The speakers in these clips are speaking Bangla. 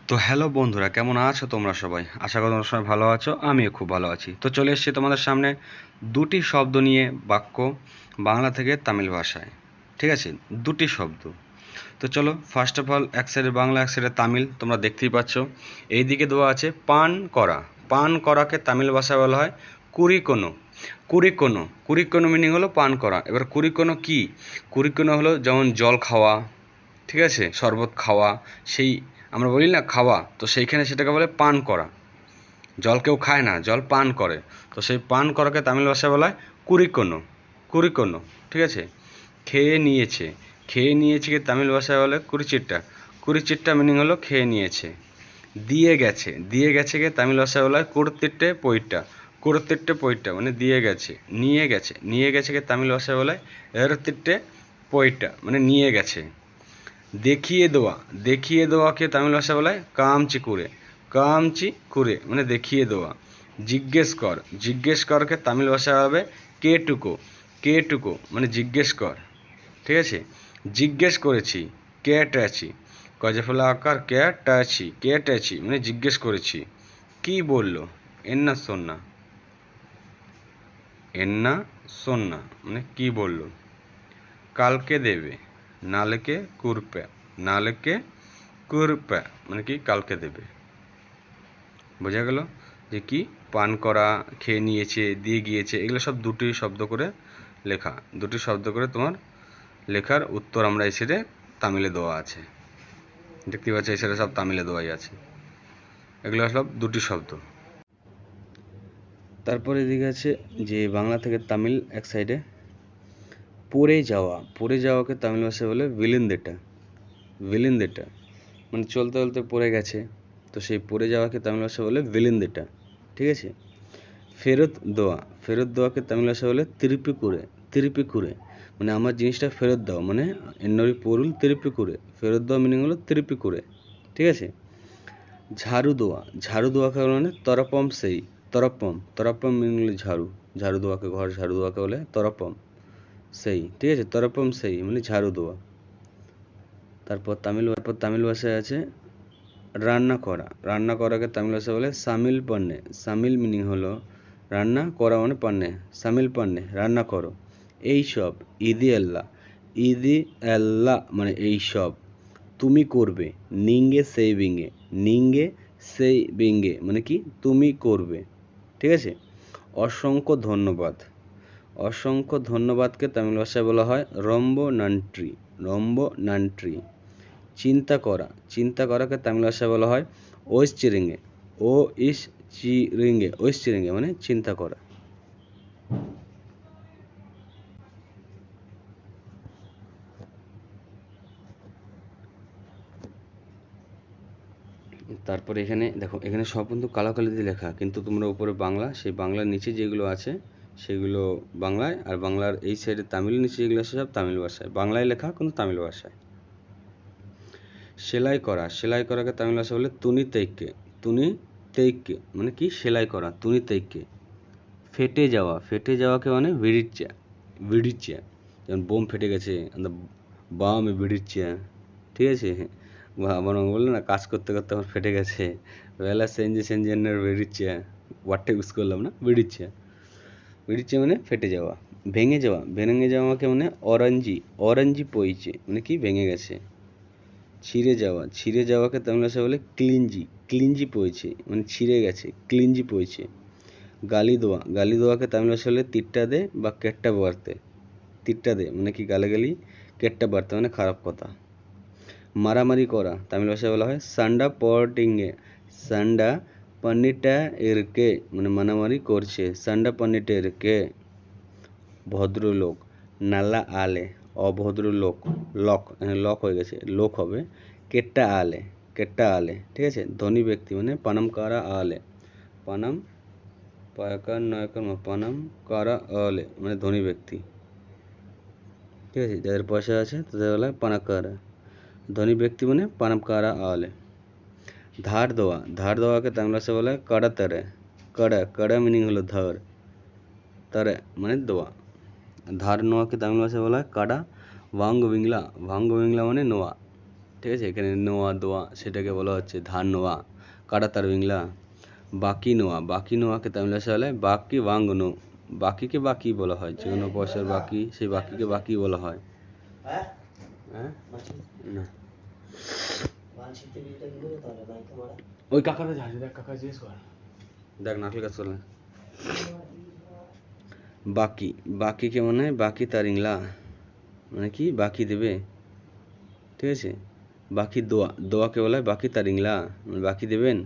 তো হ্যালো বন্ধুরা, কেমন আছো তোমরা সবাই? আশা করি তোমরা সবাই ভালো আছো, আমিও খুব ভালো আছি। তো চলে এসেছি তোমাদের সামনে দুটি শব্দ নিয়ে, বাক্য বাংলা থেকে তামিল ভাষায়। ঠিক আছে, দুটি শব্দ। তো চলো, ফার্স্ট অফ অল এক সাইডে বাংলা, এক সাইডে তামিল, তোমরা দেখতেই পাচ্ছ। এই দিকে দেওয়া আছে পান করা। পান করাকে তামিল ভাষায় বলা হয় কুরিকোনো। কুরিকোনো, কুরিকোনো মিনিং হলো পান করা। এবার কুরিকোনো কি? কুরিকোনো হলো যেমন জল খাওয়া, ঠিক আছে, শরবত খাওয়া, সেই আমরা বলি না খাওয়া, তো সেইখানে সেটাকে বলে পান করা। জল কেউ খায় না, জল পান করে। তো সেই পান করাকে তামিল ভাষায় বলা হয় কুরিকোনো। কুরিকোনো, ঠিক আছে। খেয়ে নিয়েছে, খেয়ে নিয়েছে কে তামিল ভাষায় বলে কুরিচিট্টা। কুরিচিট্টা মিনিং হলো খেয়ে নিয়েছে। দিয়ে গেছে, দিয়ে গেছে কে তামিল ভাষায় বলা হয় কুরতিট্টে পইট্টা। কুরতিট্টে পইট্টা মানে দিয়ে গেছে। নিয়ে গেছে, নিয়ে গেছে কে তামিল ভাষায় বলা হয় এরতিট্টে পইট্টা মানে নিয়ে গেছে। দেখিয়ে দেওয়া, দেখিয়ে দেওয়াকে তামিল ভাষায় বলা হয় কামচি কুরে। কামচি কুরে মানে দেখিয়ে দেওয়া। জিজ্ঞেস কর, জিজ্ঞেস করকে তামিল ভাষায় হবে কেটুকো। কেটুকো মানে জিজ্ঞেস কর, ঠিক আছে। জিজ্ঞেস করেছি, কেটাছি। কজে ফেলা আকার কেটাছি, কেটাছি মানে জিজ্ঞেস করেছি। কি বললো? এন্না সন্না। এন্না সন্না মানে কি বললো। কালকে দেবে, নালেকে কুরপে। নালেকে কুরপে মানে কি কালকে দেবে। বোঝা গেল যে কি পান করা, খেয়ে নিয়েছে, দিয়ে গিয়েছে, এগুলো সব দুটি শব্দ করে লেখা। দুটি শব্দ করে তোমার লেখার উত্তর আমরা এই সাইডে তামিলে দেওয়া আছে। দেখতে পাচ্ছ এই সাইডে সব তামিলে দেওয়াই আছে। এগুলো সব দুটি শব্দ। তারপরে এদিকে আছে যে বাংলা থেকে তামিল এক সাইডে পড়ে যাওয়া। পড়ে যাওয়াকে তামিল ভাষায় বলে ভিলিন্দেটা। ভিলিন্দেটা মানে চলতে চলতে পড়ে গেছে, তো সেই পড়ে যাওয়াকে তামিল ভাষায় বলে ভিলিন্দেটা, ঠিক আছে। ফেরত দেওয়া, ফেরত দেওয়াকে তামিল ভাষায় বলে তিরিপি কুরে। তিরিপি কুরে মানে আমার জিনিসটা ফেরত দাও, মানে এন্নরি পরুল তিরিপি কুরে। ফেরত দেওয়া মিনিং হলো তিরিপি কুরে, ঠিক আছে। ঝাড়ু দেওয়া, ঝাড়ু দেওয়াকে বলে মানে তরপম সেই। তরপম, তরপম মিনিং হলো ঝাড়ু। ঝাড়ু দেওয়াকে, ঘর ঝাড়ু দেওয়াকে বলে তরপম সেই, ঠিক আছে। তরপম সেই মানে ঝাড়ু দেওয়া। তারপর তামিল ভাষায় আছে রান্না করা। রান্না করাকে তামিল ভাষায় বলে সামিল পান্নে। সামিল মিনিং হলো রান্না করা মানে পান্নে, সামিল পান্নে রান্না করো। এই সব, ইদি আল্লাহ। ইদি আল্লাহ মানে এই সব। তুমি করবে, নিঙ্গে সেই বিঙ্গে। নিঙ্গে সেই বিঙ্গে মানে কি তুমি করবে, ঠিক আছে। অসংখ্য ধন্যবাদ। অসংখ্য ধন্যবাদকে তামিল ভাষায় বলা হয় রম্ব নান্ট্রি। রম্ব নান্ট্রি। চিন্তা করা, চিন্তা করাকে তামিল ভাষায় বলা হয় ওইস চিরিঙ্গে। ও ইস চিরিঙ্গে, ওইস চিরিঙ্গে মানে চিন্তা করা। তারপরে এখানে দেখো, এখানে সব কিন্তু কালাকালি দিয়ে লেখা, কিন্তু তোমরা উপরে বাংলা, সেই বাংলার নিচে যেগুলো আছে সেগুলো বাংলায়, আর বাংলার এই সাইডে তামিল নিচে যেগুলো আছে সব তামিল ভাষায়। বাংলায় লেখা কিন্তু তামিল ভাষায়। সেলাই করা, সেলাই করাকে তামিল ভাষায় বলে তুনি তেইকে। তুনি তেইকে মানে কি সেলাই করা, তুনি তেইকে। ফেটে যাওয়া, ফেটে যাওয়াকে মানে ভিড়িচ্চা। ভিড়িচ্চা যেমন বোম ফেটে গেছে, বাম ভিড়িচ্চা, ঠিক আছে। বা আমার বললো না কাজ করতে করতে আমার ফেটে গেছে, বেলা সেঞ্জে সেঞ্জেনের ভিড়িচ্চা। ওয়ার্ডটা ইউজ করলাম না, ভিড়িচ্চা। ভিড়িচ্চা মানে ফেটে যাওয়া। ভেঙে যাওয়া, ভেঙে যাওয়াকে মানে অরেঞ্জি। অরেঞ্জি পইছে মানে কি ভেঙে গেছে। ছিঁড়ে যাওয়া, ছিঁড়ে যাওয়াকে তামিল ভাষায় বলে ক্লিঞ্জি। ক্লিঞ্জি পড়েছে মানে ছিঁড়ে গেছে, ক্লিঞ্জি পড়েছে। গালি দেওয়া, গালি দেওয়াকে তামিল ভাষায় বলে তিট্টা দে বা কেট্টা বাড়তে। তিট্টা দে মানে কি গালাগালি, কেট্টা বাড়তে মানে খারাপ কথা। মারামারি করা তামিল ভাষায় বলা হয় সান্ডা পটিংয়ে। সান্ডা পান্নিটা এরকে মানে মারামারি করছে, সান্ডা পান্নিটা এরকে। ভদ্রলোক, নাল্লা আলে অভদ্রলোক। লক, লক হয়ে গেছে, লোক হবে। কেট্টা আলে, কেট্টা আলে, ঠিক আছে। ধনী ব্যক্তি মানে পানাম কারা আলে। পানাম পায়াকার নয়কার পানাম কারা আলে মানে ধনী ব্যক্তি, ঠিক আছে। যাদের পয়সা আছে তাদের বলা হয় পানাকারা। ধনী ব্যক্তি মানে পানাম কারা আলে। ধার দেওয়া, ধার দেওয়াকে তামিল ভাষায় বলা হয় কাড়া তারে। কাড়া, কাড়া মিনিং হলো ধার, তারে মানে দেওয়া। ধার নেওয়াকে তামিল ভাষায় বলা হয় কাড়া ভাঙ্গ বিংলা। ভাঙ্গ বিংলা মানে নোয়া, ঠিক আছে, এখানে নোয়া দোয়া সেটাকে বলা হচ্ছে ধান নোয়া কাটা তার বিংলা। বাকি নোয়া, বাকি নোয়াকে তামিল ভাষায় বলে বাকি বাঙ্গনো। বাকিকে বাকি বলা হয়, যে কোনো পয়সার বাকি, সেই বাকিকে বাকি বলা হয়। হ্যাঁ না ওই কাকাটা যাচ্ছে, দেখ কাকা জিজ্ঞেস কর, দেখ নারকেল গাছ চলে। বাকি, বাকিকে মানে বাকি তার ইংলা, মানে কি বাকি দেবে, ঠিক আছে। বাকি দোয়া, দোয়াকে বলা হয় বাকি তার ইংলা, মানে বাকি দেবেন।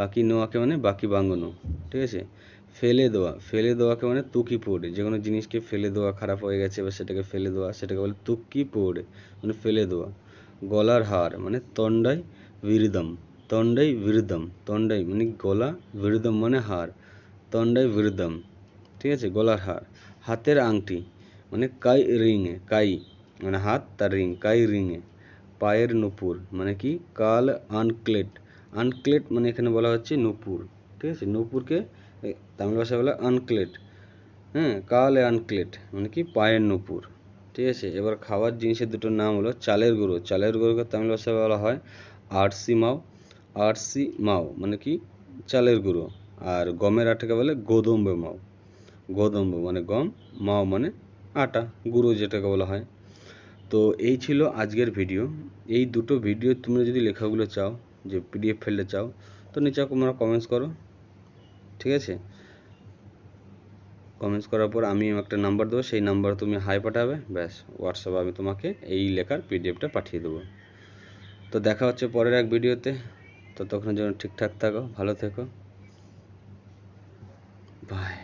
বাকি নোয়াকে মানে বাকি বাঙ্গনো, ঠিক আছে। ফেলে দেওয়া, ফেলে দেওয়াকে মানে তুকি পড়ে, যে কোনো জিনিসকে ফেলে দেওয়া, খারাপ হয়ে গেছে বা সেটাকে ফেলে দেওয়া, সেটাকে বলে তুকি পড়ে, মানে ফেলে দেওয়া। গলার হার মানে তন্ডাই বিরুদম, তন্ডাই বিরুদম, তন্ডাই মানে গলা, বিরুদম মানে হার, তন্ডাই বিরুদম, ঠিক আছে, গলার হার। হাতের আংটি মানে কাই রিংয়ে, কাই মানে হাত, তার রিং, কাই রিংয়ে। পায়ের নুপুর মানে কি কাল আনক্লেট, আনক্লেট মানে এখানে বলা হচ্ছে নুপুর, ঠিক আছে। নুপুরকে তামিল ভাষায় বলা আনক্লেট, হ্যাঁ, কালে আনক্লেট মানে কি পায়ের নুপুর, ঠিক আছে। এবার খাওয়ার জিনিসের দুটোর নাম হলো চালের গুঁড়ো, চালের গুঁড়োকে তামিল ভাষায় বলা হয় আরসি মাও, আরসি মাও মানে কি চালের গুঁড়ো। আর গমের আটাকে বলে গোদম্বে মাও, গোদম্ব মানে গম, মাও মানে আটা, গুঁড়ো যেটাকে বলা হয়। তো এই ছিল আজকের ভিডিও। এই দুটো ভিডিও তোমরা যদি লেখাগুলো চাও, যে পিডিএফ ফেলতে চাও, তো নিচে তোমরা কমেন্টস করো, ঠিক আছে। কমেন্টস করার পর আমি একটা নাম্বার দেবো, সেই নাম্বার তুমি হাই পাঠাবে, ব্যাস হোয়াটসঅ্যাপে আমি তোমাকে এই লেখার পিডিএফটা পাঠিয়ে দেবো। তো দেখা হচ্ছে পরের এক ভিডিওতে, ততক্ষণের জন্য ঠিকঠাক থাকো, ভালো থেকো, বাই।